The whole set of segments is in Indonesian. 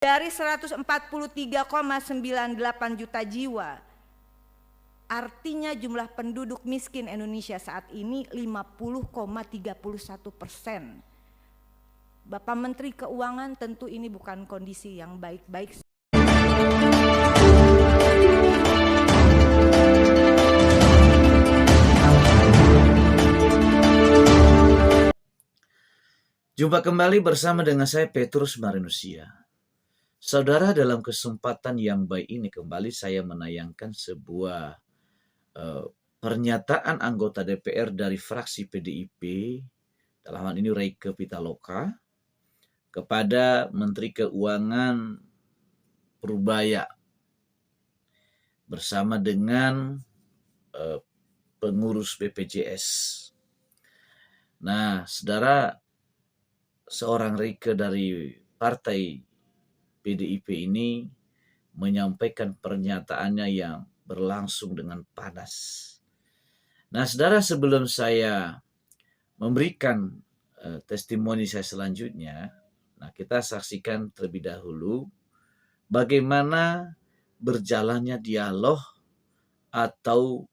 Dari 143,98 juta jiwa, artinya jumlah penduduk miskin Indonesia saat ini 50,31%. Bapak Menteri Keuangan, tentu ini bukan kondisi yang baik-baik. Jumpa kembali bersama dengan saya Petrus Marinusia. Saudara, dalam kesempatan yang baik ini kembali saya menayangkan sebuah pernyataan anggota DPR dari fraksi PDIP, dalam hal ini Rieke Pitaloka, kepada Menteri Keuangan Purbaya bersama dengan pengurus BPJS. Nah, saudara, seorang Rieke dari partai PDIP ini menyampaikan pernyataannya yang berlangsung dengan panas. Nah, saudara, sebelum saya memberikan testimoni saya selanjutnya, nah kita saksikan terlebih dahulu bagaimana berjalannya dialog atau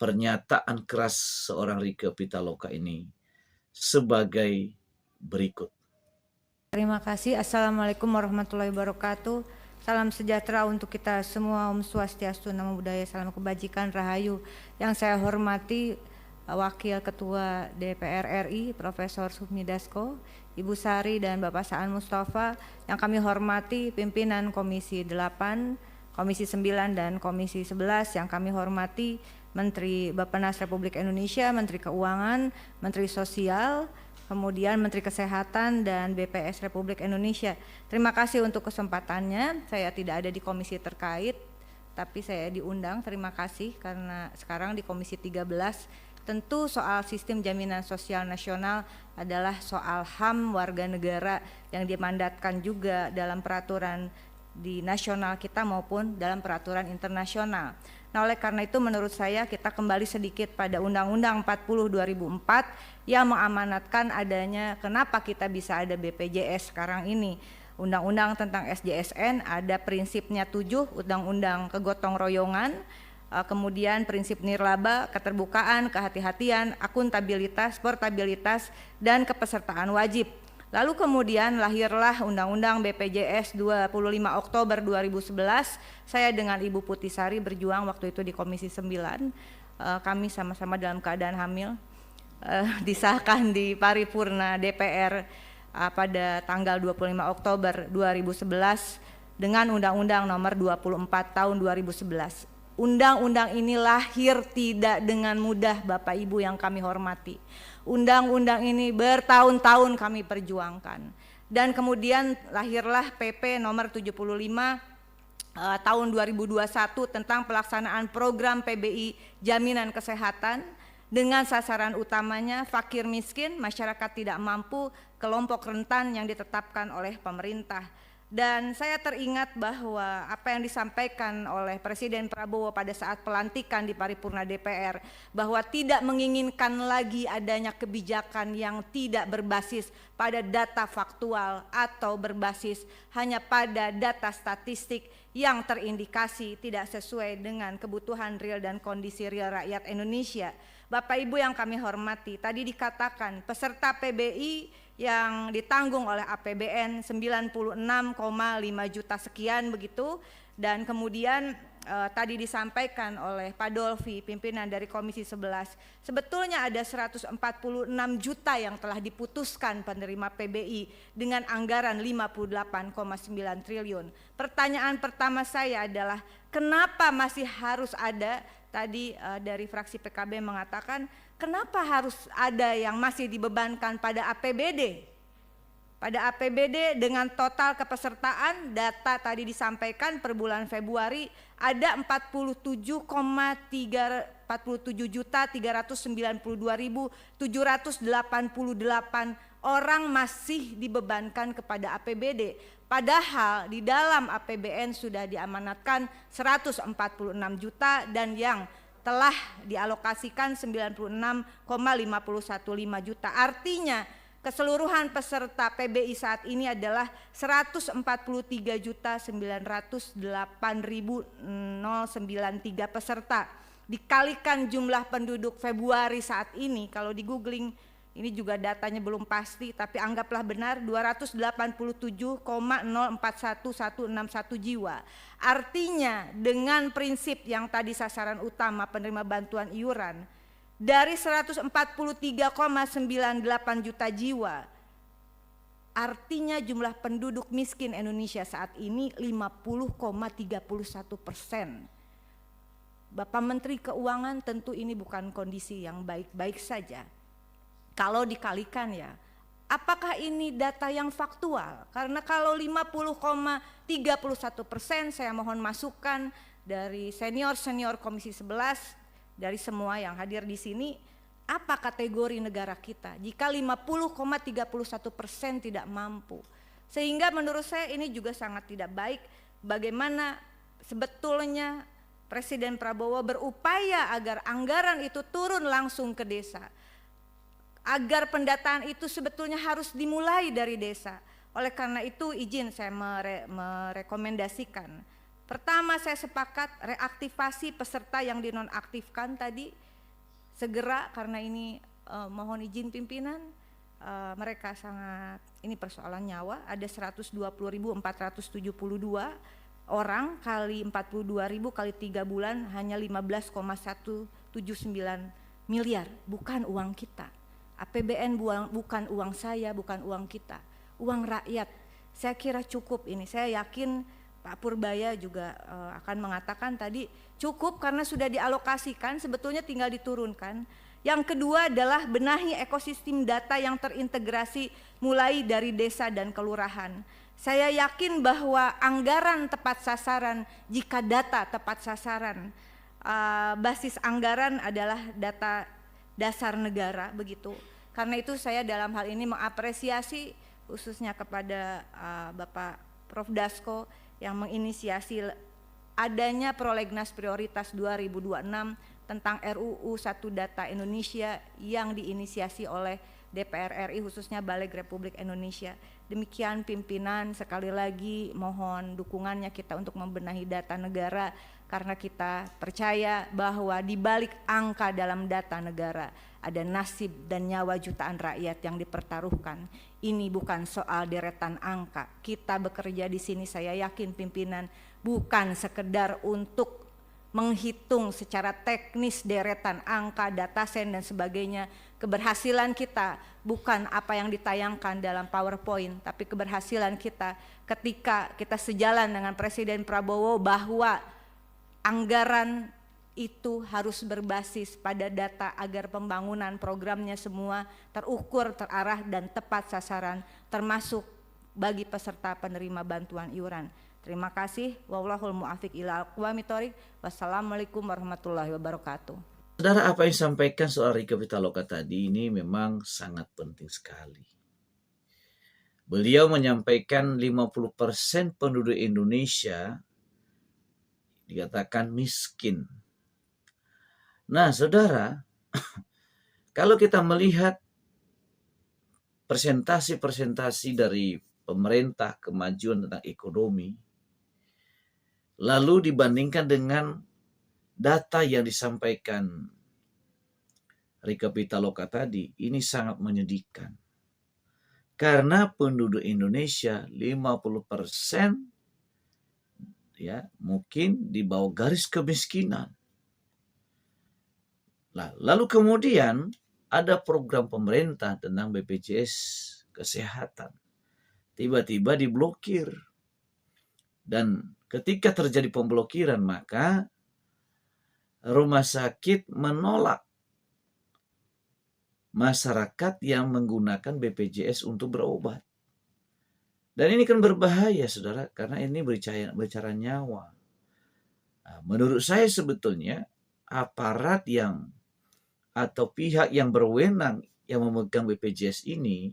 pernyataan keras seorang Rieke Pitaloka ini sebagai berikut. Terima kasih. Assalamualaikum warahmatullahi wabarakatuh. Salam sejahtera untuk kita semua. Om Swastiastu, Namo Buddhaya, salam kebajikan, rahayu. Yang saya hormati Wakil Ketua DPR RI Profesor Sufmi Dasko, Ibu Sari dan Bapak Saan Mustafa. Yang kami hormati pimpinan Komisi 8, Komisi 9 dan Komisi 11. Yang kami hormati Menteri Bappenas Republik Indonesia, Menteri Keuangan, Menteri Sosial, kemudian Menteri Kesehatan dan BPS Republik Indonesia. Terima kasih untuk kesempatannya. Saya tidak ada di komisi terkait, tapi saya diundang. Terima kasih karena sekarang di Komisi 13. Tentu soal sistem jaminan sosial nasional adalah soal HAM warga negara yang dimandatkan juga dalam peraturan di nasional kita maupun dalam peraturan internasional. Nah, oleh karena itu menurut saya kita kembali sedikit pada Undang-Undang 40 2004 yang mengamanatkan adanya kenapa kita bisa ada BPJS sekarang ini. Undang-Undang tentang SJSN ada prinsipnya 7, Undang-Undang kegotong royongan, kemudian prinsip nirlaba, keterbukaan, kehati-hatian, akuntabilitas, portabilitas, dan kepesertaan wajib. Lalu kemudian lahirlah Undang-Undang BPJS 25 Oktober 2011. Saya dengan Ibu Putisari berjuang waktu itu di Komisi 9. Kami sama-sama dalam keadaan hamil. Disahkan di paripurna DPR pada tanggal 25 Oktober 2011 dengan Undang-Undang nomor 24 tahun 2011. Undang-undang ini lahir tidak dengan mudah, Bapak Ibu yang kami hormati. Undang-undang ini bertahun-tahun kami perjuangkan. Dan kemudian lahirlah PP nomor 75 tahun 2021 tentang pelaksanaan program PBI Jaminan Kesehatan dengan sasaran utamanya fakir miskin, masyarakat tidak mampu, kelompok rentan yang ditetapkan oleh pemerintah. Dan saya teringat bahwa apa yang disampaikan oleh Presiden Prabowo pada saat pelantikan di paripurna DPR, bahwa tidak menginginkan lagi adanya kebijakan yang tidak berbasis pada data faktual atau berbasis hanya pada data statistik yang terindikasi tidak sesuai dengan kebutuhan real dan kondisi real rakyat Indonesia. Bapak Ibu yang kami hormati, tadi dikatakan peserta PBI yang ditanggung oleh APBN 96,5 juta sekian begitu, dan kemudian tadi disampaikan oleh Pak Dolfi pimpinan dari Komisi 11, sebetulnya ada 146 juta yang telah diputuskan penerima PBI dengan anggaran 58,9 triliun. Pertanyaan pertama saya adalah kenapa masih harus ada, tadi dari fraksi PKB mengatakan kenapa harus ada yang masih dibebankan pada APBD? Pada APBD dengan total kepesertaan data tadi disampaikan per bulan Februari ada 47.392.788 orang masih dibebankan kepada APBD. Padahal di dalam APBN sudah diamanatkan 146 juta dan yang telah dialokasikan 96,515 juta. Artinya Keseluruhan peserta PBI saat ini adalah 143.908.093 peserta. Dikalikan jumlah penduduk Februari saat ini, kalau di googling, ini juga datanya belum pasti, tapi anggaplah benar 287,041161 jiwa. Artinya dengan prinsip yang tadi sasaran utama penerima bantuan iuran, dari 143,98 juta jiwa, artinya jumlah penduduk miskin Indonesia saat ini 50,31%. Bapak Menteri Keuangan, tentu ini bukan kondisi yang baik-baik saja. Kalau dikalikan ya, apakah ini data yang faktual? Karena kalau 50,31%, saya mohon masukan dari senior Komisi 11, dari semua yang hadir di sini, apa kategori negara kita jika 50,31% tidak mampu? Sehingga menurut saya ini juga sangat tidak baik. Bagaimana sebetulnya Presiden Prabowo berupaya agar anggaran itu turun langsung ke desa, agar pendataan itu sebetulnya harus dimulai dari desa. Oleh karena itu izin saya merekomendasikan. Pertama, saya sepakat reaktivasi peserta yang dinonaktifkan tadi segera, karena ini mohon izin pimpinan, mereka sangat, ini persoalan nyawa. Ada 120.472 orang kali 42.000 kali 3 bulan hanya 15,179 miliar, bukan uang kita. APBN bukan uang saya, bukan uang kita, uang rakyat. Saya kira cukup ini. Saya yakin Pak Purbaya juga akan mengatakan tadi cukup karena sudah dialokasikan, sebetulnya tinggal diturunkan. Yang kedua adalah benahi ekosistem data yang terintegrasi mulai dari desa dan kelurahan. Saya yakin bahwa anggaran tepat sasaran, jika data tepat sasaran, basis anggaran adalah data dasar negara, begitu. Karena itu saya dalam hal ini mengapresiasi khususnya kepada Bapak Prof. Dasko yang menginisiasi adanya prolegnas prioritas 2026 tentang RUU 1 Data Indonesia yang diinisiasi oleh DPR RI, khususnya Balik Republik Indonesia. Demikian pimpinan, sekali lagi mohon dukungannya kita untuk membenahi data negara, karena kita percaya bahwa di balik angka dalam data negara ada nasib dan nyawa jutaan rakyat yang dipertaruhkan. Ini bukan soal deretan angka. Kita bekerja di sini, saya yakin pimpinan, bukan sekedar untuk menghitung secara teknis deretan angka, dataset dan sebagainya. Keberhasilan kita bukan apa yang ditayangkan dalam PowerPoint, tapi keberhasilan kita ketika kita sejalan dengan Presiden Prabowo bahwa anggaran itu harus berbasis pada data agar pembangunan programnya semua terukur, terarah dan tepat sasaran, termasuk bagi peserta penerima bantuan iuran. Terima kasih. Wallahul muwaffiq ila aqwamit thoriq. Wassalamualaikum warahmatullahi wabarakatuh. Saudara, apa yang disampaikan soal Rika Pitaloka tadi ini memang sangat penting sekali. Beliau menyampaikan 50% penduduk Indonesia dikatakan miskin. Nah, saudara, kalau kita melihat presentasi dari pemerintah kemajuan tentang ekonomi, lalu dibandingkan dengan data yang disampaikan Rika Pitaloka tadi, ini sangat menyedihkan. Karena penduduk Indonesia 50% ya mungkin di bawah garis kemiskinan. Lalu kemudian ada program pemerintah tentang BPJS Kesehatan. Tiba-tiba diblokir. Dan ketika terjadi pemblokiran, maka rumah sakit menolak masyarakat yang menggunakan BPJS untuk berobat. Dan ini kan berbahaya, saudara, karena ini bicara nyawa. Nah, menurut saya sebetulnya aparat yang atau pihak yang berwenang yang memegang BPJS ini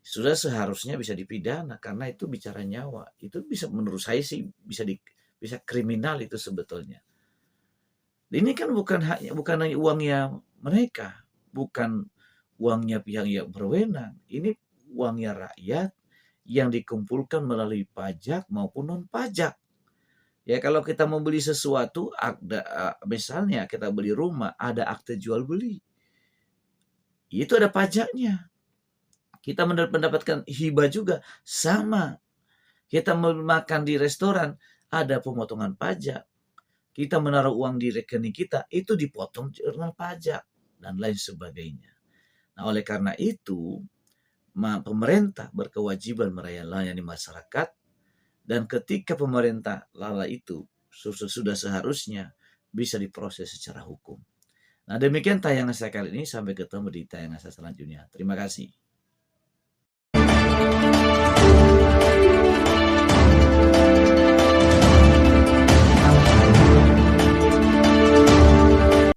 sudah seharusnya bisa dipidana, karena itu bicara nyawa. Itu bisa, menurut saya sih bisa kriminal itu sebetulnya. Ini kan bukan hanya uangnya mereka, bukan uangnya pihak yang berwenang. Ini uangnya rakyat yang dikumpulkan melalui pajak maupun non-pajak. Ya kalau kita membeli sesuatu, misalnya kita beli rumah, ada akte jual beli. Itu ada pajaknya. Kita mendapatkan hibah juga, sama. Kita makan di restoran, ada pemotongan pajak. Kita menaruh uang di rekening kita, itu dipotong dengan pajak, dan lain sebagainya. Nah, oleh karena itu, pemerintah berkewajiban melayani masyarakat, dan ketika pemerintah lalai itu, sudah seharusnya bisa diproses secara hukum. Nah, demikian tayangan saya kali ini. Sampai ketemu di tayangan saya selanjutnya. Terima kasih.